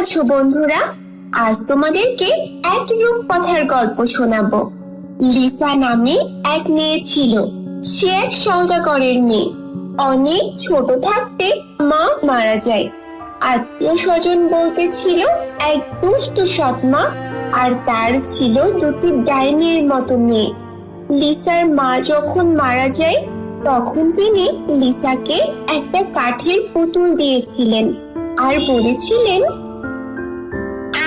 আছো বন্ধুরা? আজ তোমাদেরকে এক রূপকথার গল্প শোনাবো। লিসা নামে এক মেয়ে ছিল। সে এক সওদাগরের মেয়ে। অনেক ছোট থাকতে মা মারা যায়। আত্মীয় স্বজন বলতে ছিল এক দুষ্ট সৎমা, আর তার ছিল দুটি ডাইনির মতো মেয়ে। লিসার মা যখন মারা যায় তখন তিনি লিসাকে একটা কাঠের পুতুল দিয়েছিলেন আর বলেছিলেন,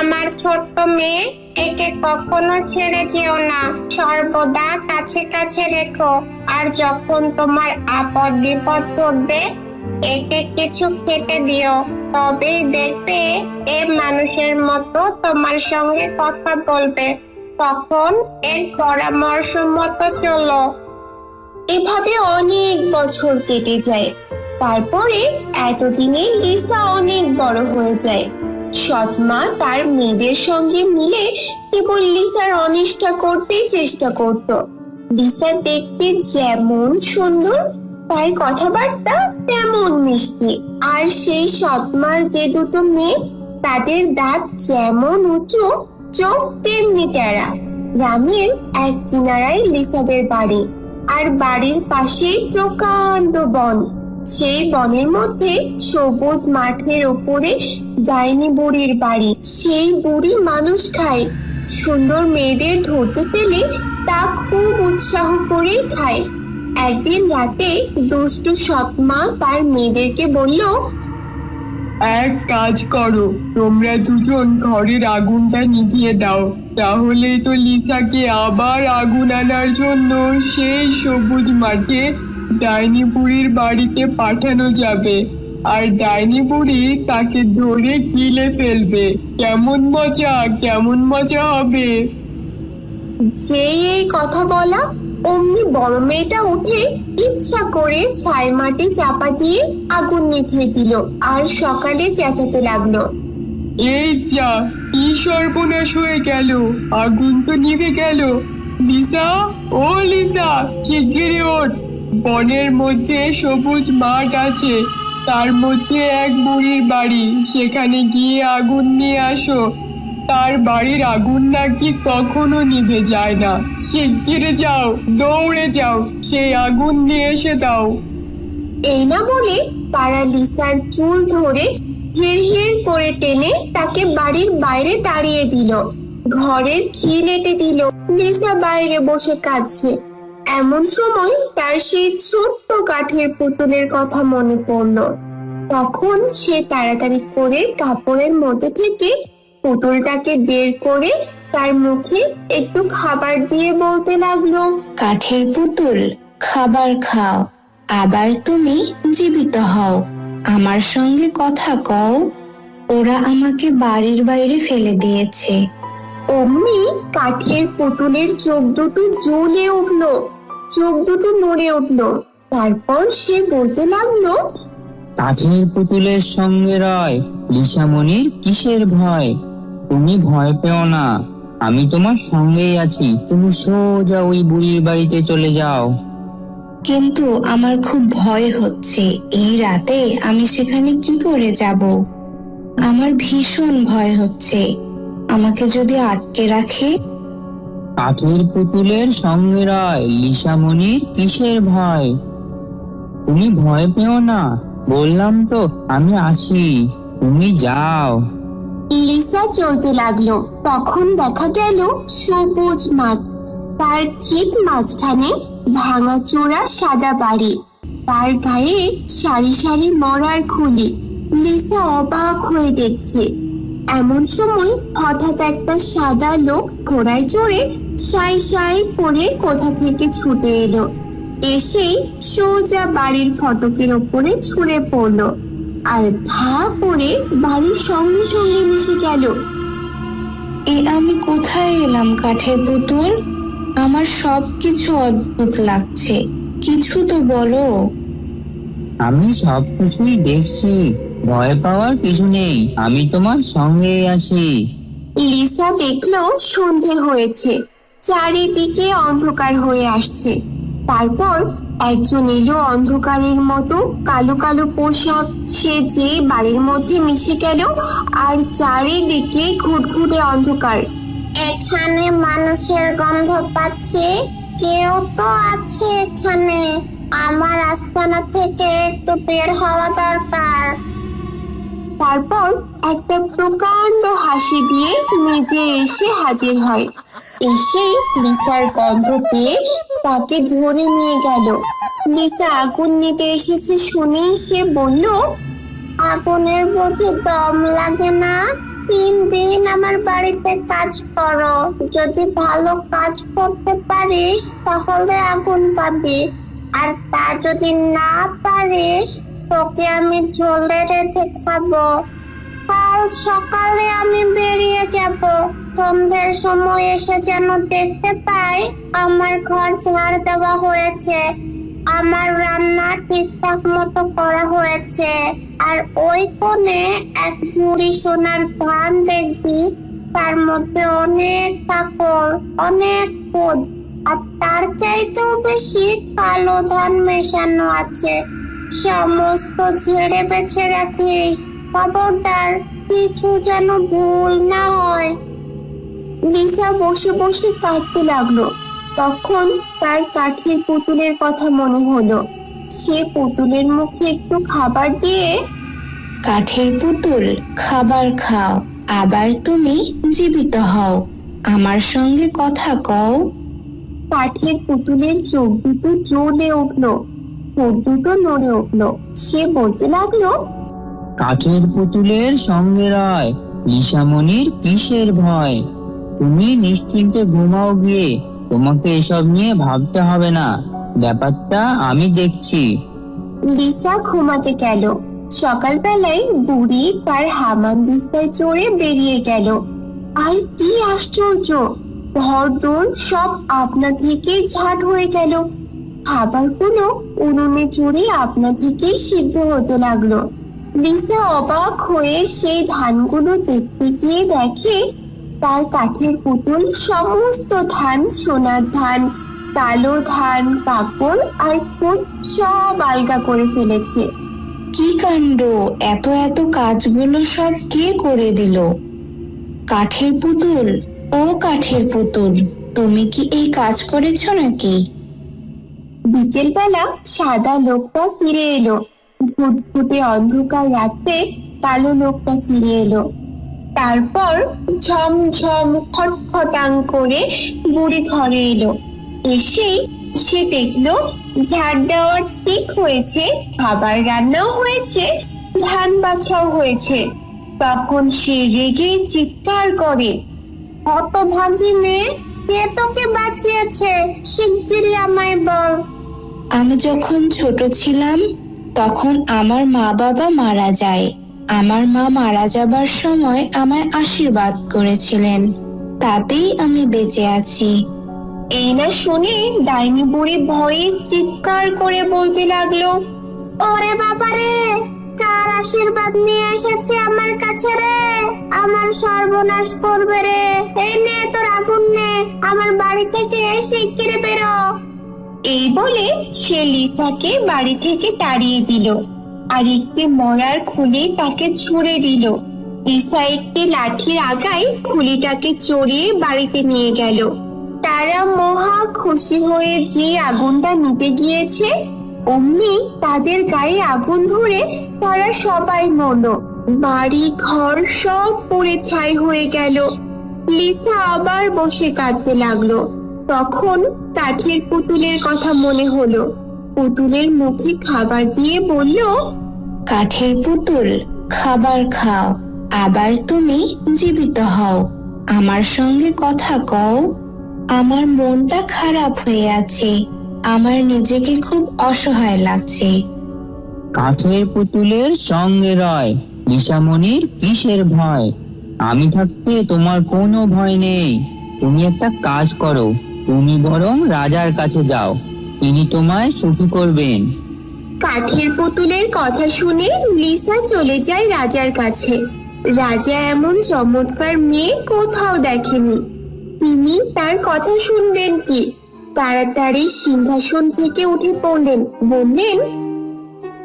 আমার ছোট্ট মেয়ে, একে কখনো ছেড়ে যেও না, সর্বদা কাছে কাছে রেখো। আর যখন তোমার আপদ বিপদ পড়বে একে কিছু খেতে দিও, তবেই দেখবে এ মানুষের মতো তোমার সঙ্গে কথা বলবে। তখন এর পরামর্শ মতো চলো। এভাবে অনেক বছর কেটে যায়। তারপরে এতদিনে লিসা অনেক বড় হয়ে যায়। সৎমা তার মেয়েদের সঙ্গে মিলে কেবল লিসার অনিষ্টা করতেই চেষ্টা করত। লিসা দেখতে যেমন সুন্দর, তার কথাবার্তা তেমন মিষ্টি। আর সেই সৎমার যে দুটো মেয়ে, তাদের দাঁত যেমন উঁচু, চোখ তেমনি টেরা। গ্রামের এক কিনারায় লিসাদের বাড়ি, আর বাড়ির পাশে প্রকাণ্ড বন। সেই বনের মধ্যে সবুজ মাঠের ওপরে ডাইনি বুড়ির বাড়ি। সেই বুড়ি মানুষ খায়। সুন্দর মেয়েদের ধরতে পেলে তা খুব উৎসাহ করেই খায়। একদিন রাতে দুষ্টু সৎমা তার মেয়েদেরকে বলল, এক কাজ করো, তোমরা দুজন ঘরের আগুনটা নিভিয়ে দাও, তাহলেই তো লিসাকে আবার আগুন আনার জন্য সেই সবুজ মাঠে ডাইনি বুড়ির বাড়িতে পাঠানো যাবে। আর ডাইনি বুড়ি তাকে ধরে গিলে ফেলবে। কেমন মজা, কেমন মজা হবে। যেই এই কথা বলা, অমনি বড় মেয়েটা উঠে ইচ্ছা করে ছাই মাটি চাপা দিয়ে আগুন নিভিয়ে দিল আর সকালে চেঁচাতে লাগলো, এই যা, কি সর্বনাশ হয়ে গেল, আগুন তো নিভে গেল। লিসা, ও লিসা, শিগগিরই ওঠ। বনের মধ্যে সবুজ মাঠ আছে, তার মধ্যে এক বুড়ির বাড়ি, সেখানে গিয়ে আগুন নিয়ে আসো। তার বাড়ির আগুন নাকি কখনো নিভে যায় না। শিগগিরই যাও, দৌড়ে যাও, সেই আগুন নিয়ে এসে দাও। এই না বলে তারা লিসার চুল ধরে হিড় হিড় করে টেনে তাকে বাড়ির বাইরে তাড়িয়ে দিল। ঘরের খিল এঁটে দিল। লিসা বাইরে বসে কাঁদছে। এমন সময় তার সেই ছোট্ট কাঠের পুতুলের কথা মনে পড়লো। তখন সে তাড়াতাড়ি করে কাপড়ের মধ্যে থেকে পুতুলটাকে বের করে তার মুখে একটু খাবার দিয়ে বলতে লাগলো, কাঠের পুতুল, খাবার খাও, আবার তুমি জীবিত হও, আমার সঙ্গে কথা কও। ওরা আমাকে বাড়ির বাইরে ফেলে দিয়েছে। অমনি কাঠের পুতুলের চোখ দুটো জ্বলে উঠলো, চোখ দুটো নড়ে উঠলো। তারপর সে বলতে লাগলো, কাঠের পুতুলের সঙ্গে রয়, লিসামণির কিসের ভয়? তুমি ভয় পেও না, আমি তোমার সঙ্গেই আছি। তুমি সোজা ওই বুড়ির বাড়িতে চলে যাও। কিন্তু আমার খুব ভয় হচ্ছে, এই রাতে আমি সেখানে কি করে যাব? আমার ভীষণ ভয় হচ্ছে, আমাকে যদি আটকে রাখে। কাঠের পুতুলের সঙ্গে রয়, লিসামণির কিসের ভয়? তুমি ভয় পেও না, বললাম তো আমি আছি, তুমি যাও। লিসা চলতে লাগলো। তখন দেখা গেল সবুজ মাঠ, তার ঠিক মাঝখানে ভাঙাচোরা সাদা বাড়ি, তার গায়ে সারি সারি মরার খুলি। লিসা অবাক হয়ে দেখছে। এমন সময় হঠাৎ একটা সাদা লোক ঘোড়ায় চড়ে সাই সাই করে কোথা থেকে ছুটে এলো। এসেই সোজা বাড়ির ফটকের ওপরে ছুঁড়ে পড়লো আর ধা করে বাড়ির সঙ্গে সঙ্গে মিশে গেল। এ আমি কোথায় এলাম কাঠের পুতুল? আমার সবকিছু অদ্ভুত লাগছে, কিছু তো বলো। আমি সবকিছুই দেখছি, ভয় পাওয়ার কিছু নেই, আমি তোমার সঙ্গেই আছি। লিসা দেখলো সন্ধে হয়েছে, চারিদিকে অন্ধকার হয়ে আসছে। তারপর একজন এলো অন্ধকারের মতো, কালো কালো পোশাক, সে যে বাড়ির মধ্যে মিশে গেল, আর চারিদিকে ঘুটঘুটে অন্ধকার। এখানে মানুষের গন্ধ পাচ্ছি, কেউ তো আছে এখানে। আমার আস্তানা থেকে একটু বের হওয়া দরকার। তারপর একটা প্রকাণ্ড হাসি দিয়ে নিজে এসে হাজির হয়। এসেই লিসার গন্ধ পেয়ে তাকে ধরে নিয়ে গেল। লিসা আগুন নিতে এসেছে শুনেই সে বলল, আগুনের বুঝি দম লাগে না? 3 দিন আমার বাড়িতে কাজ করো, যদি ভালো কাজ করতে পারিস তাহলে আগুন পাবি, আর তা যদি না পারিস তোকে আমি ঝোলে রেখে খাবো। কাল সকালে আমি বেরিয়ে যাব, সন্ধ্যের সময় এসে যেন দেখতে পাই আমার ঘর ঝাড় দেওয়া হয়েছে, আমার রান্না ঠিকঠাক মতো করা হয়েছে, আর ওই কোণে এক ঝুড়ি সোনার ধান দেখবি, তার মধ্যে অনেক কাকড়, অনেক খুদ, আর তার চাইতেও বেশি কালো ধান মেশানো আছে। সমস্ত ঝেড়ে বেছে রাখিস, খবরদার কিছু যেন ভুল না হয়। লিসা বসে বসে কাঁদতে লাগলো। তখন তার কাঠের পুতুলের কথা মনে হলো। সে পুতুলের মুখে একটু খাবার দিয়ে, কাঠের পুতুল, খাবার খাও, আবার তুমি জীবিত হও, আমার সঙ্গে কথা কও। কাঠের পুতুলের চোখ দুটো জ্বলে উঠলো, ঠোঁট দুটো নড়ে উঠলো। সে বলতে লাগলো, কাঠের পুতুলের সঙ্গে রয়, লিসামণির কিসের ভয়? তুমি নিশ্চিন্তে ঘুমাও গিয়ে, তোমাকে এসব নিয়ে ভাবতে হবে না, ব্যাপারটা আমি দেখছি। লিসা ঘুমাতে গেল। সকালবেলায় বুড়ি তার হামানদিস্তায় চড়ে বেরিয়ে গেল। আর কি আশ্চর্য, ঘরদোর সব আপনা থেকেই ঝাড় হয়ে গেল। খাবারগুলো উনুনে চড়ে আপনা থেকেই সিদ্ধ হতে লাগলো। লিসা অবাক হয়ে সেই ধানগুলো দেখতে গিয়ে দেখে তার কাঠের পুতুল সমস্ত ধান, সোনার ধান, কালো ধান, কাকড় আর খুদ সব আলগা করে ফেলেছে। কি কাণ্ড! এত এত কাজগুলো সব কে করে দিল? কাঠের পুতুল, ও কাঠের পুতুল, তুমি কি এই কাজ করেছো নাকি? বিকেল বেলা সাদা লোকটা ফিরে এলো। ঘুটঘুটে অন্ধকার রাতে কালো লোকটা ফিরে এলো। তারপর ঝমঝম খটখটাং করে বুড়ি ঘরে এলো। এসেই সে দেখলো ঝাড় দেওয়া ঠিক হয়েছে, খাবার রান্নাও হয়েছে, ধান বাছাও হয়েছে। তখন সে রেগে চিৎকার করে, হতভাগী মেয়ে, কে তোকে বাঁচিয়েছে? শিগগিরই আমায় বল। আমি যখন ছোট ছিলাম তখন আমার মা বাবা মারা যায়। আমার মা মারা যাবার সময় আমায় আশীর্বাদ করেছিলেন, তাতেই আমি বেঁচে আছি। এই না শুনে ডাইনি বুড়ি ভয়ে চিৎকার করে বলতে লাগলো, ওরে বাবারে, কার আশীর্বাদ নিয়ে এসেছে আমার কাছে রে? আমার সর্বনাশ করবে রে। এই নে তোর আগুন নে, আমার বাড়ি থেকে শিগগিরই বেরো। এই বলে সে লিসাকে বাড়ি থেকে তাড়িয়ে দিল আর একটি মরার খুলি তাকে ছুঁড়ে দিল। লিসা একটি লাঠির আগায় খুলিটাকে চড়িয়ে বাড়িতে নিয়ে গেল। তারা মহা খুশি হয়ে যে আগুনটা নিতে গিয়েছে, অমনি তাদের গায়ে আগুন ধরে তারা সবাই মরল। বাড়ি ঘর সব পুড়ে ছাই হয়ে গেল। লিসা আবার বসে কাঁদতে লাগলো। তখন কাঠের পুতুলের কথা মনে হলো। পুতুলের মুখে খাবার দিয়ে বলল, কাঠের পুতুল, খাবার খাও, আবার তুমি জীবিত হও, আমার সঙ্গে কথা কও। আমার মনটা খারাপ হয়ে আছে, আমার নিজেকে খুব অসহায় লাগছে। কাঠের পুতুলের সঙ্গে রয়, লিসামণির কিসের ভয়? আমি থাকতে তোমার কোনো ভয় নেই। তুমি একটা কাজ করো, তুমি বরং রাজার কাছে যাও, তিনি তোমায় সুখী করবেন। কাঠের পুতুলের কথা শুনে লিসা চলে যায় রাজার কাছে। রাজা এমন চমৎকার মেয়ে কোথাও দেখেনি। তিনি তার কথা শুনবেন কি? তাড়াতাড়ি সিংহাসন থেকে উঠে পড়লেন, বললেন,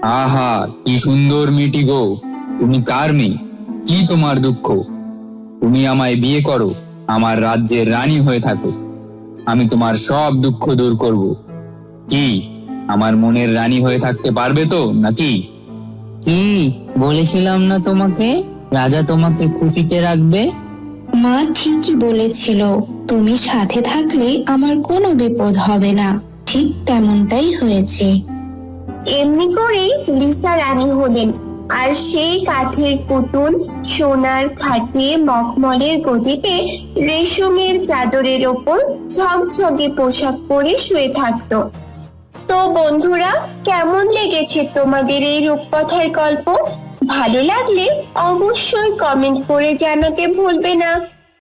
আহা, কি সুন্দর মেয়েটি গো! তুমি কার মেয়ে? কি তোমার দুঃখ? তুমি আমায় বিয়ে করো, আমার রাজ্যের রানী হয়ে থাকো। আমি তোমার সব দুঃখ দূর করব। কি আমার মনের রানী হয়ে থাকতে পারবে তো নাকি? কি বলেছিলাম না তোমাকে, রাজা তোমাকে খুশিতে রাখবে? মা ঠিকই বলেছিল, তুমি সাথে থাকলে আমার কোনো বিপদ হবে না। ঠিক তেমনটাই হয়েছে। এমনি করেই লিসা রানী হলেন। আর সেই কাঠের পুতুল সোনার খাটে মখমলের গদিতে রেশমের চাদরের ওপর ঝকঝকে পোশাক পরে শুয়ে থাকতো। তো বন্ধুরা, কেমন লেগেছে তোমাদের এই রূপকথার গল্প? ভালো লাগলে অবশ্যই কমেন্ট করে জানাতে ভুলবে না।